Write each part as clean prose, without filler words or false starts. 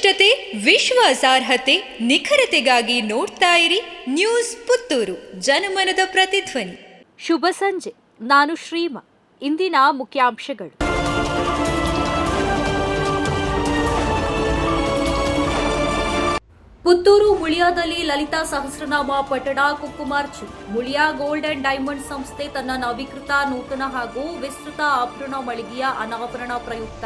ವಸ್ತುನಿಷ್ಠತೆ, ವಿಶ್ವಾಸಾರ್ಹತೆ, ನಿಖರತೆಗಾಗಿ ನೋಡ್ತಾ ಇರಿ ನ್ಯೂಸ್ ಪುತ್ತೂರು, ಜನಮನದ ಪ್ರತಿಧ್ವನಿ. ಶುಭ ಸಂಜೆ. ನಾನು ಶ್ರೀಮಾ. ಇಂದಿನ ಮುಖ್ಯಾಂಶಗಳು. ಪುತ್ತೂರು ಮುಳಿಯಾದಲ್ಲಿ ಲಲಿತಾ ಸಹಸ್ರನಾಮ ಪಠಣ ಕುಂಕುಮಾರ್ಚನೆ. ಮುಳಿಯಾ ಗೋಲ್ಡ್ ಅಂಡ್ ಡೈಮಂಡ್ ಸಂಸ್ಥೆ ತನ್ನ ನವೀಕೃತ, ನೂತನ ಹಾಗೂ ವಿಸ್ತೃತ ಆಭರಣ ಮಳಿಗೆಯ ಅನಾವರಣ ಪ್ರಯುಕ್ತ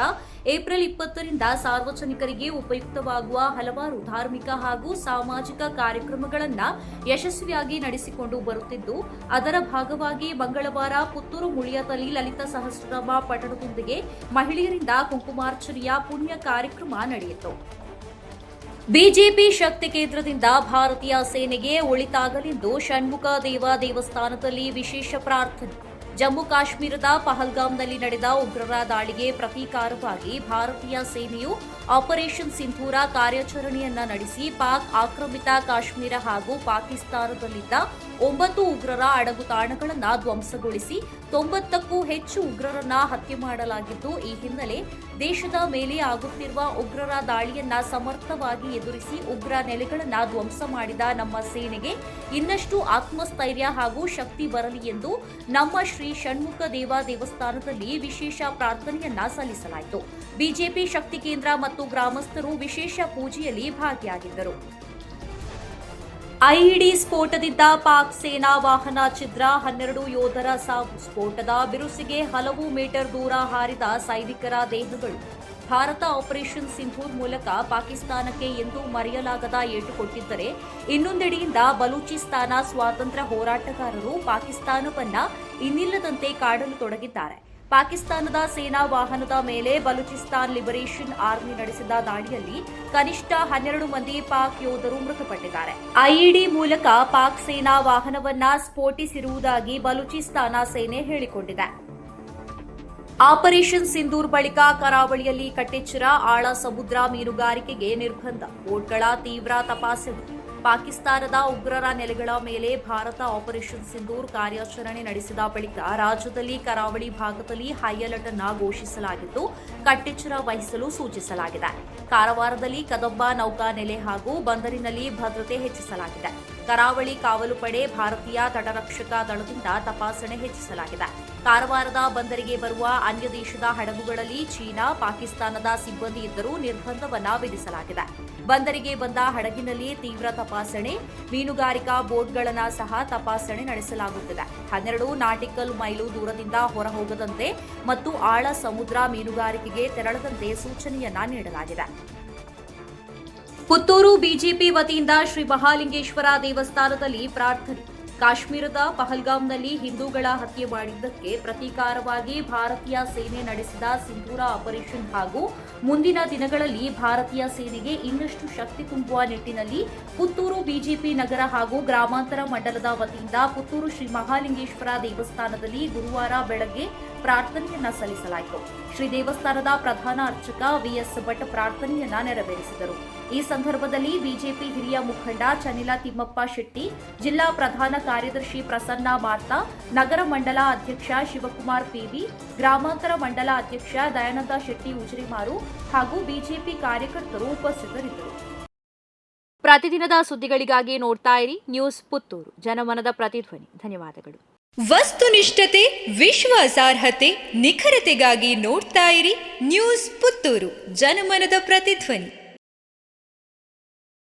ಏಪ್ರಿಲ್ 20ರಿಂದ ಸಾರ್ವಜನಿಕರಿಗೆ ಉಪಯುಕ್ತವಾಗುವ ಹಲವಾರು ಧಾರ್ಮಿಕ ಹಾಗೂ ಸಾಮಾಜಿಕ ಕಾರ್ಯಕ್ರಮಗಳನ್ನು ಯಶಸ್ವಿಯಾಗಿ ನಡೆಸಿಕೊಂಡು ಬರುತ್ತಿದ್ದು, ಅದರ ಭಾಗವಾಗಿ ಮಂಗಳವಾರ ಪುತ್ತೂರು ಮುಳಿಯಾದಲ್ಲಿ ಲಲಿತಾ ಸಹಸ್ರನಾಮ ಪಠಣದೊಂದಿಗೆ ಮಹಿಳೆಯರಿಂದ ಕುಂಕುಮಾರ್ಚನೆಯ ಪುಣ್ಯ ಕಾರ್ಯಕ್ರಮ ನಡೆಯಿತು. ಬಿಜೆಪಿ ಶಕ್ತಿ ಕೇಂದ್ರದಿಂದ ಭಾರತೀಯ ಸೇನೆಗೆ ಒಳಿತಾಗಲೆಂದು ಷಣ್ಮುಖ ದೇವಸ್ಥಾನದಲ್ಲಿ ವಿಶೇಷ ಪ್ರಾರ್ಥನೆ. ಜಮ್ಮು ಕಾಶ್ಮೀರದ ಪಹಲ್ಗಾಮ್ನಲ್ಲಿ ನಡೆದ ಉಗ್ರರ ದಾಳಿಗೆ ಪ್ರತೀಕಾರವಾಗಿ ಭಾರತೀಯ ಸೇನೆಯು ಆಪರೇಷನ್ ಸಿಂಧೂರ ಕಾರ್ಯಾಚರಣೆಯನ್ನ ನಡೆಸಿ ಪಾಕ್ ಆಕ್ರಮಿತ ಕಾಶ್ಮೀರ ಹಾಗೂ ಪಾಕಿಸ್ತಾನದಲ್ಲಿದ್ದ 9 ಉಗ್ರರ ಅಡಗುತಾಣಗಳನ್ನು ಧ್ವಂಸಗೊಳಿಸಿ 90ಕ್ಕೂ ಹೆಚ್ಚು ಉಗ್ರರನ್ನ ಹತ್ಯೆ ಮಾಡಲಾಗಿದ್ದು, ಈ ಹಿನ್ನೆಲೆ ದೇಶದ ಮೇಲೆ ಆಗುತ್ತಿರುವ ಉಗ್ರರ ದಾಳಿಯನ್ನ ಸಮರ್ಥವಾಗಿ ಎದುರಿಸಿ ಉಗ್ರ ನೆಲೆಗಳನ್ನು ಧ್ವಂಸ ಮಾಡಿದ ನಮ್ಮ ಸೇನೆಗೆ ಇನ್ನಷ್ಟು ಆತ್ಮಸ್ಥೈರ್ಯ ಹಾಗೂ ಶಕ್ತಿ ಬರಲಿ ಎಂದು ನಮ್ಮ ಶ್ರೀ ಷಣ್ಮುಖ ದೇವಸ್ಥಾನದಲ್ಲಿ ವಿಶೇಷ ಪ್ರಾರ್ಥನೆಯನ್ನ ಸಲ್ಲಿಸಲಾಯಿತು. ಬಿಜೆಪಿ ಶಕ್ತಿ ಕೇಂದ್ರ ಮತ್ತು ಗ್ರಾಮಸ್ಥರು ವಿಶೇಷ ಪೂಜೆಯಲ್ಲಿ ಭಾಗಿಯಾಗಿದ್ದರು. ಐಇಡಿ ಸ್ಫೋಟದಿಂದ ಪಾಕ್ ಸೇನಾ ವಾಹನ ಛಿದ್ರ, 12 ಯೋಧರ ಸಾವು. ಸ್ಫೋಟದ ಬಿರುಸಿಗೆ ಹಲವು ಮೀಟರ್ ದೂರ ಹಾರಿದ ಸೈನಿಕರ ದೇಹಗಳು. ಭಾರತ ಆಪರೇಷನ್ ಸಿಂಧೂರ್ ಮೂಲಕ ಪಾಕಿಸ್ತಾನಕ್ಕೆ ಎಂದೂ ಮರೆಯಲಾಗದ ಏಟು ಕೊಟ್ಟಿದ್ದರೆ, ಇನ್ನೊಂದೆಡೆಯಿಂದ ಬಲೂಚಿಸ್ತಾನ ಸ್ವಾತಂತ್ರ್ಯ ಹೋರಾಟಗಾರರು ಪಾಕಿಸ್ತಾನವನ್ನ ಇನ್ನಿಲ್ಲದಂತೆ ಕಾಡಲು ತೊಡಗಿದ್ದಾರೆ. ಪಾಕಿಸ್ತಾನದ ಸೇನಾ ವಾಹನದ ಮೇಲೆ ಬಲೂಚಿಸ್ತಾನ್ ಲಿಬರೇಷನ್ ಆರ್ಮಿ ನಡೆಸಿದ ದಾಳಿಯಲ್ಲಿ ಕನಿಷ್ಠ 12 ಮಂದಿ ಪಾಕ್ ಯೋಧರು ಮೃತಪಟ್ಟಿದ್ದಾರೆ. ಐಇಡಿ ಮೂಲಕ ಪಾಕ್ ಸೇನಾ ವಾಹನವನ್ನ ಸ್ಫೋಟಿಸಿರುವುದಾಗಿ ಬಲೂಚಿಸ್ತಾನ ಸೇನೆ ಹೇಳಿಕೊಂಡಿದೆ. ಆಪರೇಷನ್ ಸಿಂಧೂರ್ ಬಳಿಕ ಕರಾವಳಿಯಲ್ಲಿ ಕಟ್ಟೆಚ್ಚರ, ಆಳ ಸಮುದ್ರ ಮೀನುಗಾರಿಕೆಗೆ ನಿರ್ಬಂಧ, ಬೋಟ್ಗಳ ತೀವ್ರ ತಪಾಸಣೆ. ಪಾಕಿಸ್ತಾನದ ಉಗ್ರರ ನೆಲೆಗಳ ಮೇಲೆ ಭಾರತ ಆಪರೇಷನ್ ಸಿಂಧೂರ್ ಕಾರ್ಯಾಚರಣೆ ನಡೆಸಿದ ಬಳಿಕ ರಾಜ್ಯದಲ್ಲಿ ಕರಾವಳಿ ಭಾಗದಲ್ಲಿ ಹೈ ಅಲರ್ಟ್ ಅನ್ನು ಘೋಷಿಸಲಾಗಿದ್ದು, ಕಟ್ಟೆಚ್ಚರ ವಹಿಸಲು ಸೂಚಿಸಲಾಗಿದೆ. ಕಾರವಾರದಲ್ಲಿ ಕದಂಬ ನೌಕಾನೆಲೆ ಹಾಗೂ ಬಂದರಿನಲ್ಲಿ ಭದ್ರತೆ ಹೆಚ್ಚಿಸಲಾಗಿದೆ. ಕರಾವಳಿ ಕಾವಲು ಪಡೆ, ಭಾರತೀಯ ತಟರಕ್ಷಕ ದಳದಿಂದ ತಪಾಸಣೆ ಹೆಚ್ಚಿಸಲಾಗಿದೆ. ಕಾರವಾರದ ಬಂದರಿಗೆ ಬರುವ ಅನ್ಯ ದೇಶದ ಹಡಗುಗಳಲ್ಲಿ ಚೀನಾ, ಪಾಕಿಸ್ತಾನದ ಸಿಬ್ಬಂದಿ ಇದ್ದರೂ ನಿರ್ಬಂಧವನ್ನು ವಿಧಿಸಲಾಗಿದೆ. ಬಂದರಿಗೆ ಬಂದ ಹಡಗಿನಲ್ಲಿ ತೀವ್ರ ತಪಾಸಣೆ, ಮೀನುಗಾರಿಕಾ ಬೋಟ್ಗಳನ್ನು ಸಹ ತಪಾಸಣೆ ನಡೆಸಲಾಗುತ್ತಿದೆ. 12 ನಾಟಿಕಲ್ ಮೈಲು ದೂರದಿಂದ ಹೊರಹೋಗದಂತೆ ಮತ್ತು ಆಳ ಸಮುದ್ರ ಮೀನುಗಾರಿಕೆಗೆ ತೆರಳದಂತೆ ಸೂಚನೆಯನ್ನ ನೀಡಲಾಗಿದೆ. ಪುತ್ತೂರು ಬಿಜೆಪಿ ವತಿಯಿಂದ ಶ್ರೀ ಮಹಾಲಿಂಗೇಶ್ವರ ದೇವಸ್ಥಾನದಲ್ಲಿ ಪ್ರಾರ್ಥನೆ. ಕಾಶ್ಮೀರದ ಪಹಲ್ಗಾಮ್ನಲ್ಲಿ ಹಿಂದೂಗಳ ಹತ್ಯೆ ಮಾಡಿದ್ದಕ್ಕೆ ಪ್ರತೀಕಾರವಾಗಿ ಭಾರತೀಯ ಸೇನೆ ನಡೆಸಿದ ಸಿಂಧೂರ ಆಪರೇಷನ್ ಹಾಗೂ ಮುಂದಿನ ದಿನಗಳಲ್ಲಿ ಭಾರತೀಯ ಸೇನೆಗೆ ಇನ್ನಷ್ಟು ಶಕ್ತಿ ತುಂಬುವ ನಿಟ್ಟಿನಲ್ಲಿ ಪುತ್ತೂರು ಬಿಜೆಪಿ ನಗರ ಹಾಗೂ ಗ್ರಾಮಾಂತರ ಮಂಡಲದ ವತಿಯಿಂದ ಪುತ್ತೂರು ಶ್ರೀ ಮಹಾಲಿಂಗೇಶ್ವರ ದೇವಸ್ಥಾನದಲ್ಲಿ ಗುರುವಾರ ಬೆಳಗ್ಗೆ ಪ್ರಾರ್ಥನೆಯನ್ನ ಸಲ್ಲಿಸಲಾಯಿತು. ಶ್ರೀ ದೇವಸ್ಥಾನದ ಪ್ರಧಾನ ಅರ್ಚಕ ವಿಎಸ್ ಭಟ್ ಪ್ರಾರ್ಥನೆಯನ್ನ ನೆರವೇರಿಸಿದರು. ಈ ಸಂದರ್ಭದಲ್ಲಿ ಬಿಜೆಪಿ ಹಿರಿಯ ಮುಖಂಡ ಚನಿಲ ತಿಮ್ಮಪ್ಪ ಶೆಟ್ಟಿ, ಜಿಲ್ಲಾ ಪ್ರಧಾನ ಕಾರ್ಯದರ್ಶಿ ಪ್ರಸನ್ನ ಮಾರ್ತಾ, ನಗರ ಮಂಡಲ ಅಧ್ಯಕ್ಷ ಶಿವಕುಮಾರ್ ಪಿವಿ, ಗ್ರಾಮಾಂತರ ಮಂಡಲ ಅಧ್ಯಕ್ಷ ದಯಾನಂದ ಶೆಟ್ಟಿ ಉಜಿರಿಮಾರು ಹಾಗೂ ಬಿಜೆಪಿ ಕಾರ್ಯಕರ್ತರು ಉಪಸ್ಥಿತರಿದ್ದರು. ಪ್ರತಿದಿನದ ಸುದ್ದಿಗಳಿಗಾಗಿ ನೋಡ್ತಾ ಇರಿ ನ್ಯೂಸ್ ಪುತ್ತೂರು, ಜನಮನದ ಪ್ರತಿಧ್ವನಿ. ಧನ್ಯವಾದಗಳು. ವಸ್ತುನಿಷ್ಠತೆ, ವಿಶ್ವಾಸಾರ್ಹತೆ, ನಿಖರತೆಗಾಗಿ ನೋಡ್ತಾ ಇರಿ ನ್ಯೂಸ್ ಪುತ್ತೂರು, ಜನಮನದ ಪ್ರತಿಧ್ವನಿ.